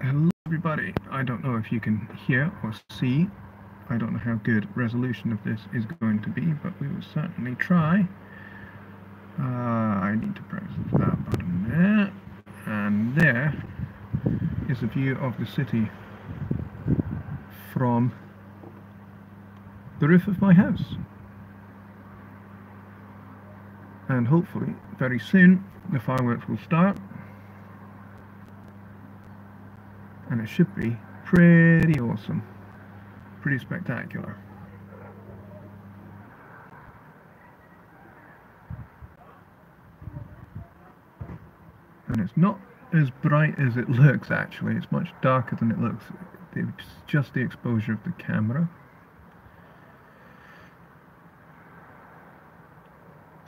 Hello everybody, I don't know if you can hear or see. I don't know how good resolution of this is going to be, but we will certainly try. I need to press that button there, and there is a view of the city from the roof of my house. And hopefully very soon the fireworks will start, and it should be pretty awesome, pretty spectacular. And it's not as bright as it looks actually, it's much darker than it looks. It's just the exposure of the camera.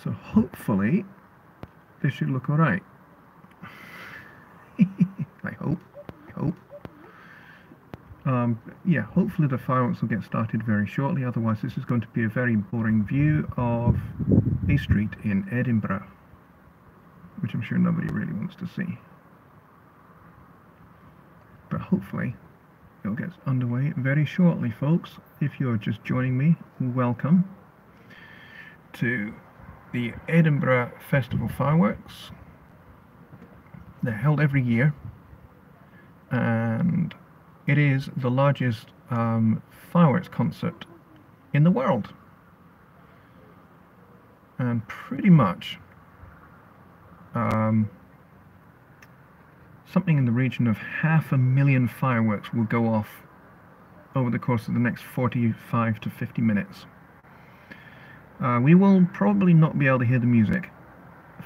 So hopefully this should look alright. I hope. Yeah, hopefully the fireworks will get started very shortly, otherwise this is going to be a very boring view of a street in Edinburgh, which I'm sure nobody really wants to see. But hopefully it'll get underway very shortly, folks. If you're just joining me, welcome to the Edinburgh Festival fireworks. They're held every year, and it is the largest fireworks concert in the world, and pretty much something in the region of 500,000 fireworks will go off over the course of the next 45 to 50 minutes. We will probably not be able to hear the music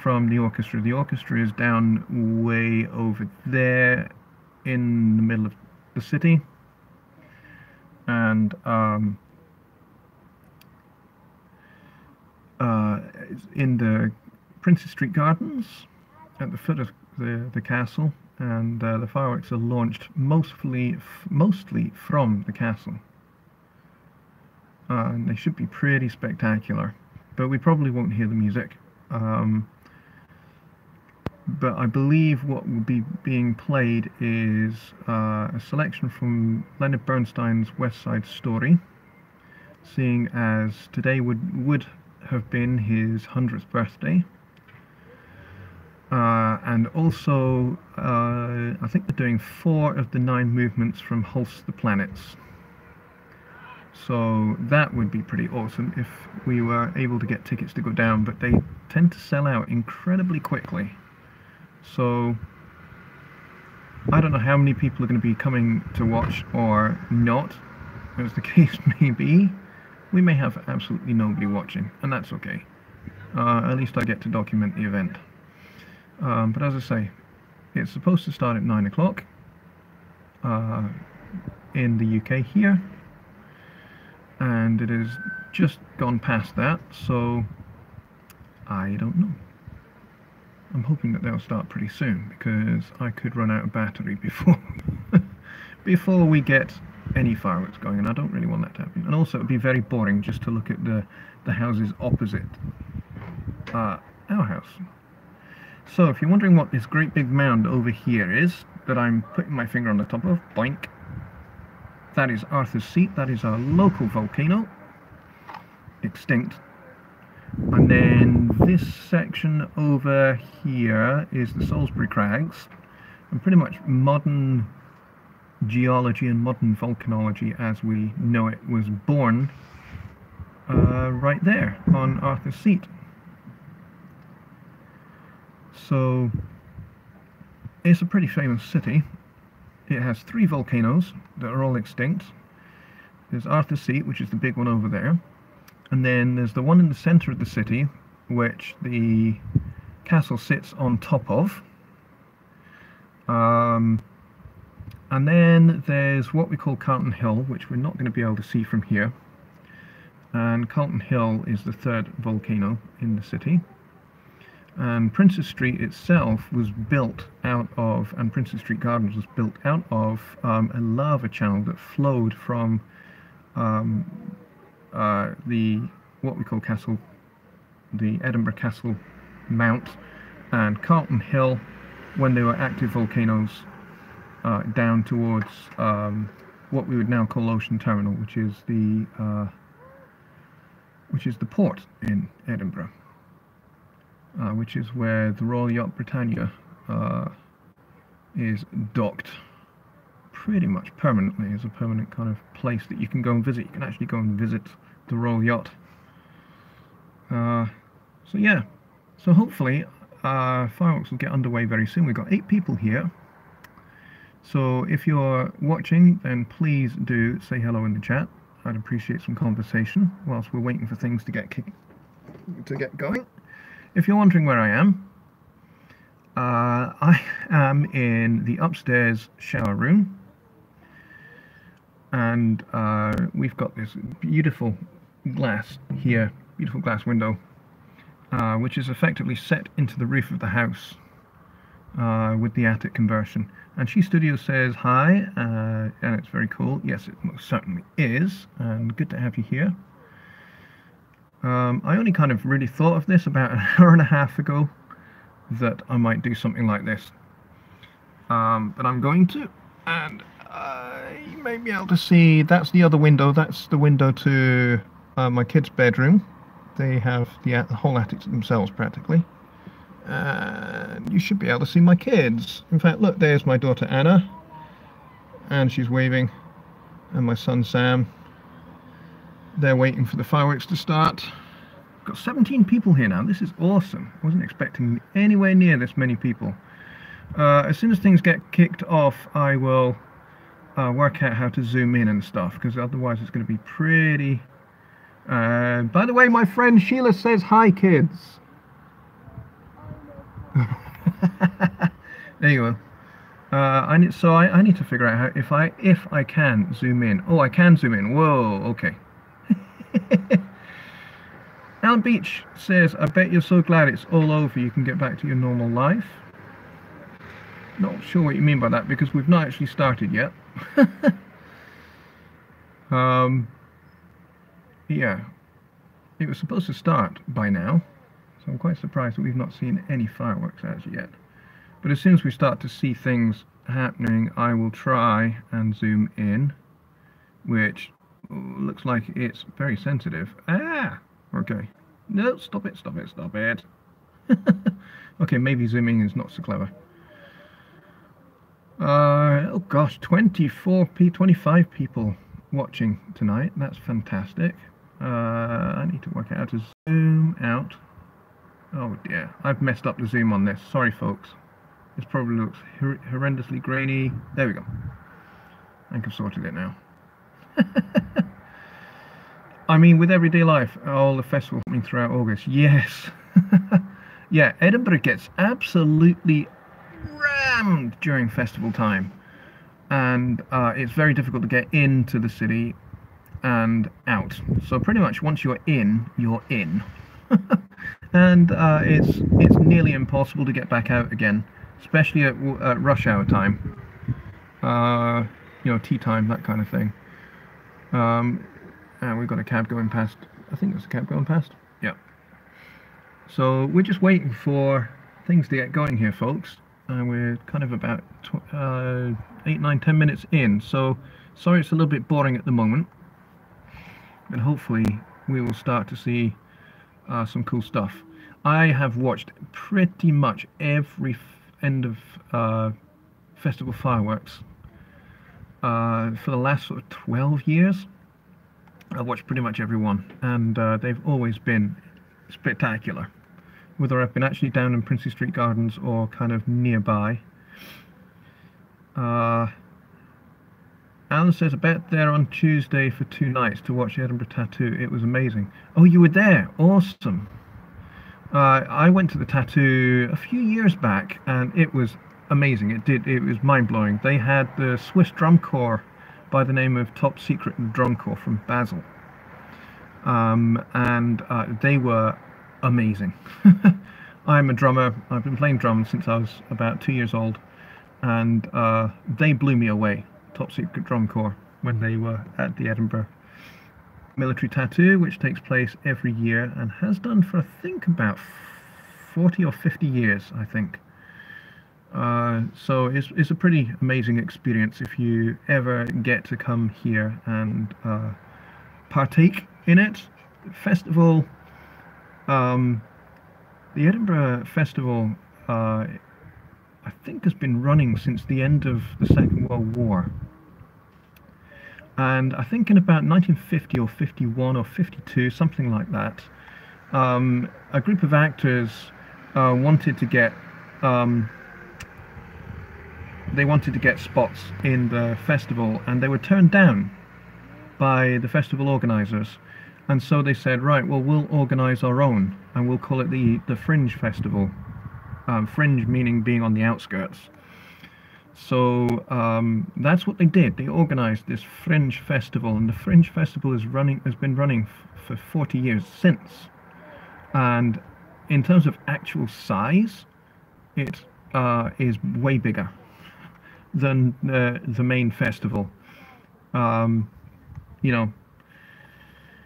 from the orchestra. The orchestra is down way over there in the middle of the city, and in the Princess Street Gardens at the foot of the castle, and the fireworks are launched mostly from the castle. And they should be pretty spectacular, but we probably won't hear the music. But I believe what will be being played is a selection from Leonard Bernstein's West Side Story, seeing as today would have been his 100th birthday. And also, I think they're doing 4 of the 9 movements from Hulse the Planets. So that would be pretty awesome if we were able to get tickets to go down, but they tend to sell out incredibly quickly. So I don't know how many people are going to be coming to watch or not, as the case may be. We may have absolutely nobody watching, and that's okay. At least I get to document the event. But as I say, it's supposed to start at 9 o'clock in the UK here, and it has just gone past that, so I don't know. I'm hoping that they'll start pretty soon, because I could run out of battery before we get any fireworks going, and I don't really want that to happen. And also it would be very boring just to look at the houses opposite our house. So if you're wondering what this great big mound over here is that I'm putting my finger on the top of, boink, that is Arthur's Seat. That is our local volcano, extinct. And then this section over here is the Salisbury Crags, and pretty much modern geology and modern volcanology as we know it was born right there on Arthur's Seat. So it's a pretty famous city. It has 3 volcanoes that are all extinct. There's Arthur's Seat, which is the big one over there. And then there's the one in the center of the city, which the castle sits on top of. And then there's what we call Carlton Hill, which we're not going to be able to see from here. And Carlton Hill is the 3rd volcano in the city. And Princess Street itself was built out of, and Princess Street Gardens was built out of a lava channel that flowed from the what we call castle, the Edinburgh Castle Mount, and Carlton Hill, when they were active volcanoes, down towards what we would now call Ocean Terminal, which is the port in Edinburgh, which is where the Royal Yacht Britannia is docked pretty much permanently, as a permanent kind of place that you can go and visit. You can actually go and visit the Royal Yacht. So yeah, so hopefully fireworks will get underway very soon. We've got 8 people here. So if you're watching, then please do say hello in the chat. I'd appreciate some conversation whilst we're waiting for things to get going. If you're wondering where I am in the upstairs shower room, and we've got this beautiful glass here, beautiful glass window, which is effectively set into the roof of the house with the attic conversion. And She Studio says hi, and it's very cool. Yes, it most certainly is, and good to have you here. I only kind of really thought of this about an hour and a half ago, that I might do something like this. But I'm going to, and you may be able to see, that's the other window. That's the window to my kids' bedroom. They have the whole attic to themselves practically. And you should be able to see my kids. In fact, look, there's my daughter Anna, and she's waving, and my son Sam. They're waiting for the fireworks to start. Got 17 people here now. This is awesome. I wasn't expecting anywhere near this many people. As soon as things get kicked off, I will work out how to zoom in and stuff, because otherwise it's going to be pretty... by the way, my friend Sheila says hi, kids. There you go. I need to figure out how, if I can zoom in. Oh, I can zoom in. Whoa, okay. Alan Beach says, I bet you're so glad it's all over, you can get back to your normal life. Not sure what you mean by that, because we've not actually started yet. Yeah, it was supposed to start by now, so I'm quite surprised that we've not seen any fireworks as yet. But as soon as we start to see things happening, I will try and zoom in, which looks like it's very sensitive. Okay. No, stop it. Okay, maybe zooming is not so clever. Oh gosh, 25 people watching tonight. That's fantastic. I need to work out how to zoom out. Oh dear, I've messed up the zoom on this. Sorry folks. This probably looks horrendously grainy. There we go. I think I've sorted it now. I mean, with everyday life, all the festivals happening throughout August. Yes. Yeah, Edinburgh gets absolutely rammed during festival time. And it's very difficult to get into the city and out. So pretty much once you're in, you're in. And it's nearly impossible to get back out again, especially at rush hour time. You know, tea time, that kind of thing. And we've got a cab going past. I think there's a cab going past. Yeah. So we're just waiting for things to get going here, folks. And we're kind of about 8, 9, 10 minutes in. So sorry it's a little bit boring at the moment. But hopefully we will start to see some cool stuff. I have watched pretty much every end of festival fireworks for the last sort of 12 years. I've watched pretty much every one, and they've always been spectacular. Whether I've been actually down in Princess Street Gardens or kind of nearby. Alan says, I bet there on Tuesday for 2 nights to watch Edinburgh Tattoo. It was amazing. Oh, you were there? Awesome. I went to the Tattoo a few years back, and it was amazing. It was mind-blowing. They had the Swiss drum corps by the name of Top Secret Drum Corps from Basel. And they were amazing. I'm a drummer. I've been playing drums since I was about 2 years old, and they blew me away. Top Secret Drum Corps, when they were at the Edinburgh Military Tattoo, which takes place every year and has done for I think about 40 or 50 years, I think. So it's a pretty amazing experience if you ever get to come here and partake in it. Festival, um, the Edinburgh Festival, I think has been running since the end of the Second World War. And I think in about 1950 or 51 or 52, something like that, a group of actors wanted to get they wanted to get spots in the festival, and they were turned down by the festival organizers. And so they said, right, well, we'll organize our own, and we'll call it the Fringe Festival. Fringe meaning being on the outskirts. So that's what they did. They organized this Fringe Festival, and the Fringe Festival has been running for 40 years since. And in terms of actual size, it is way bigger than the main festival. You know,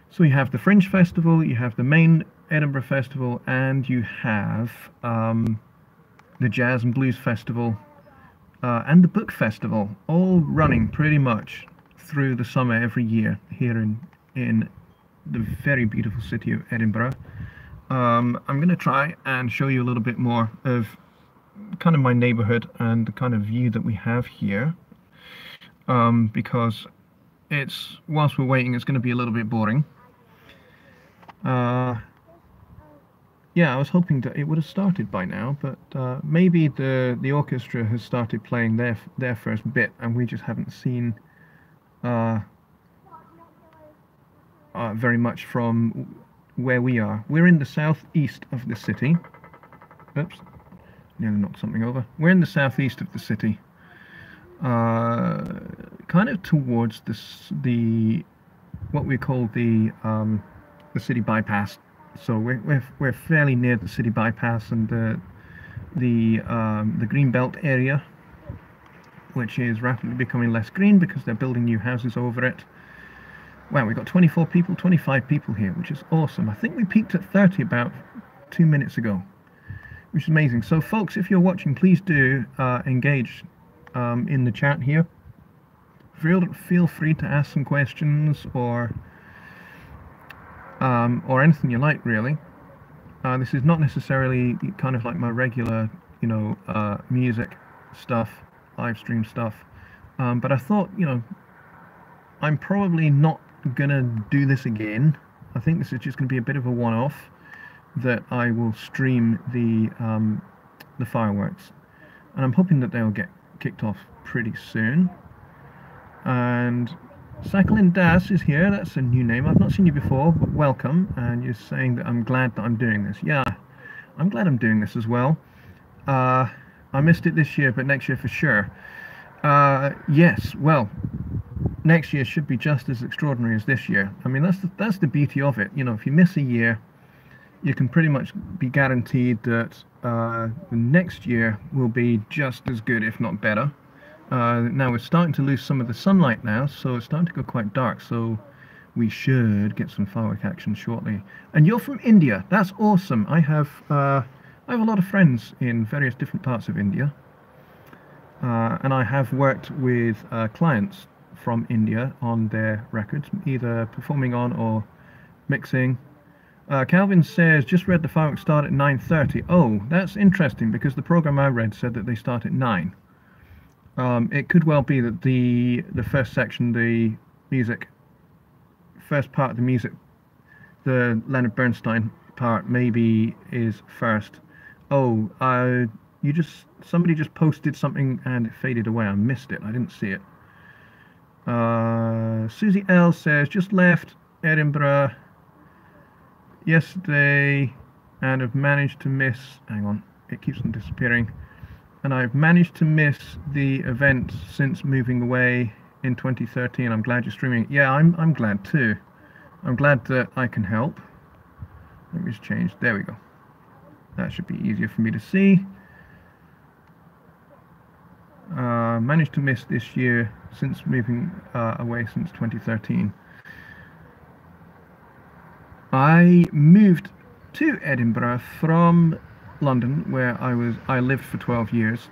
so you have the Fringe Festival, you have the main Edinburgh Festival, and you have the Jazz and Blues Festival and the Book Festival, all running pretty much through the summer every year here in the very beautiful city of Edinburgh. I'm going to try and show you a little bit more of kind of my neighborhood and the kind of view that we have here, because whilst we're waiting, it's going to be a little bit boring. Yeah, I was hoping that it would have started by now, but maybe the orchestra has started playing their first bit, and we just haven't seen very much from where we are. We're in the southeast of the city. Oops, nearly knocked something over. We're in the southeast of the city, kind of towards what we call the city bypass. So we're fairly near the city bypass and the Greenbelt area, which is rapidly becoming less green because they're building new houses over it. Wow, we've got 24 people, 25 people here, which is awesome. I think we peaked at 30 about 2 minutes ago, which is amazing. So folks, if you're watching, please do engage in the chat here. Feel free to ask some questions or anything you like, really. This is not necessarily kind of like my regular, you know, music stuff, live stream stuff, but I thought, you know, I'm probably not gonna do this again. I think this is just going to be a bit of a one-off, that I will stream the fireworks, and I'm hoping that they'll get kicked off pretty soon. And Sakhalin Das is here. That's a new name. I've not seen you before, but welcome. And you're saying that I'm glad that I'm doing this. Yeah, I'm glad I'm doing this as well. I missed it this year, but next year for sure. Yes, well, next year should be just as extraordinary as this year. I mean, that's the beauty of it. You know, if you miss a year, you can pretty much be guaranteed that the next year will be just as good, if not better. Now we're starting to lose some of the sunlight now, so it's starting to go quite dark, so we should get some firework action shortly. And you're from India. That's awesome. I have a lot of friends in various different parts of India, and I have worked with clients from India on their records, either performing on or mixing. Calvin says, just read the fireworks start at 9:30. Oh, that's interesting, because the program I read said that they start at 9. It could well be that the first section, the music, first part of the music, the Leonard Bernstein part, maybe is first. Oh, somebody just posted something and it faded away. I missed it. I didn't see it. Susie L says, just left Edinburgh yesterday and have managed to miss, hang on, it keeps on disappearing, and I've managed to miss the event since moving away in 2013. I'm glad you're streaming it. Yeah, I'm glad too. I'm glad that I can help. Let me just change. There we go. That should be easier for me to see. Managed to miss this year since moving away since 2013. I moved to Edinburgh from London, where I lived for 12 years,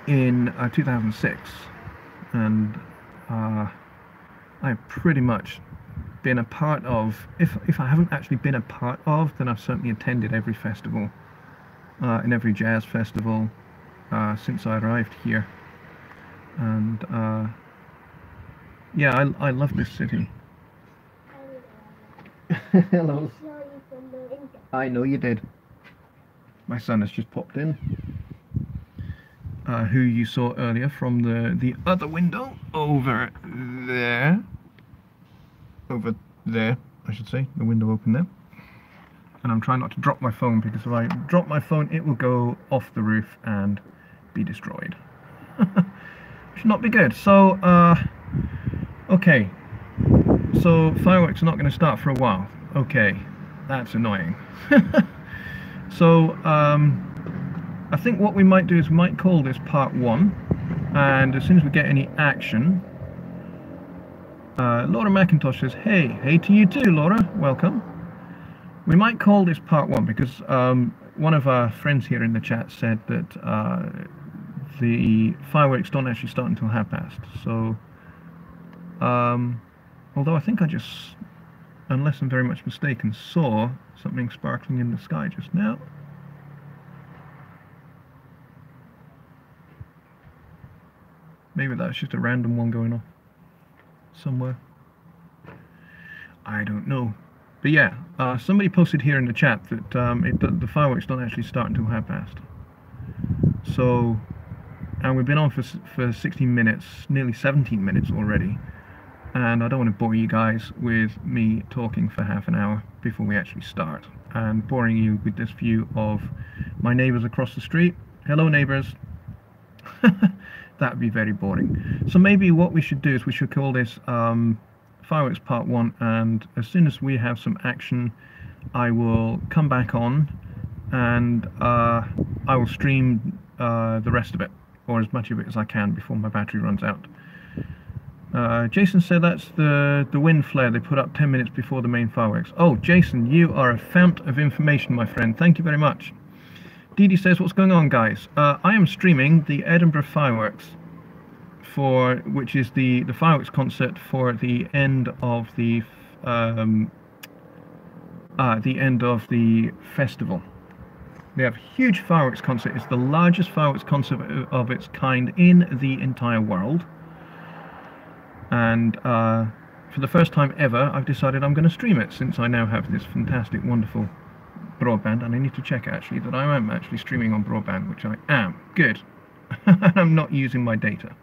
in 2006, and I've pretty much been a part of, if I haven't actually been a part of, then I've certainly attended every festival and every jazz festival since I arrived here. And yeah, I love this city. Hello. I know you did. My son has just popped in. Who you saw earlier from the other window over there. Over there, I should say. The window open there. And I'm trying not to drop my phone, because if I drop my phone, it will go off the roof and be destroyed. Should not be good. So, okay. So fireworks are not going to start for a while. Okay, that's annoying. So, I think what we might do is we might call this part 1, and as soon as we get any action, Laura McIntosh says, hey to you too, Laura, welcome. We might call this part 1 because one of our friends here in the chat said that the fireworks don't actually start until past. So, although I think I just, unless I'm very much mistaken, saw something sparkling in the sky just now. Maybe that's just a random one going off somewhere. I don't know. But yeah, somebody posted here in the chat that the fireworks don't actually start until past. So, and we've been on for 16 minutes, nearly 17 minutes already. And I don't want to bore you guys with me talking for half an hour before we actually start, and boring you with this view of my neighbours across the street. Hello, neighbours. That would be very boring. So maybe what we should do is we should call this fireworks part 1, and as soon as we have some action, I will come back on and I will stream the rest of it, or as much of it as I can before my battery runs out. Jason said that's the wind flare they put up 10 minutes before the main fireworks. Oh, Jason, you are a fount of information, my friend. Thank you very much. Dee Dee says, what's going on, guys? I am streaming the Edinburgh fireworks, which is the fireworks concert for the end of the festival. They have a huge fireworks concert. It's the largest fireworks concert of its kind in the entire world. And for the first time ever, I've decided I'm going to stream it, since I now have this fantastic, wonderful broadband. And I need to check actually that I am actually streaming on broadband, which I am. Good. I'm not using my data.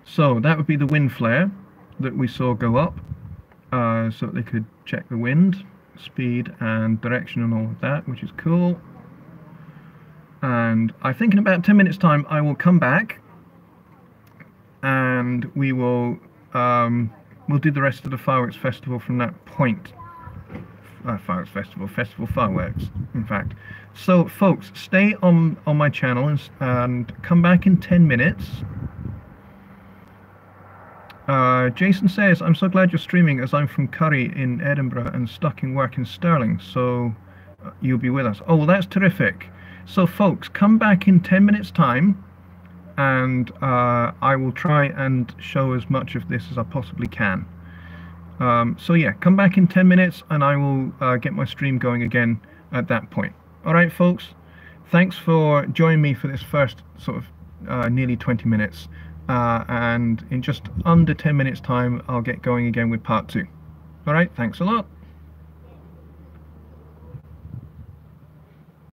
So that would be the wind flare that we saw go up, so that they could check the wind, speed and direction and all of that, which is cool. And I think in about 10 minutes time I will come back and we will we'll do the rest of the fireworks festival from that point. Fireworks festival, fireworks, in fact. So folks, stay on my channel and come back in 10 minutes. Jason says, I'm so glad you're streaming, as I'm from Curry in Edinburgh and stuck in work in Stirling, so you'll be with us. Oh, well, that's terrific. So folks, come back in 10 minutes time, and I will try and show as much of this as I possibly can. So yeah, come back in 10 minutes and I will get my stream going again at that point. Alright folks, thanks for joining me for this first sort of nearly 20 minutes. And in just under 10 minutes time, I'll get going again with part 2. Alright, thanks a lot.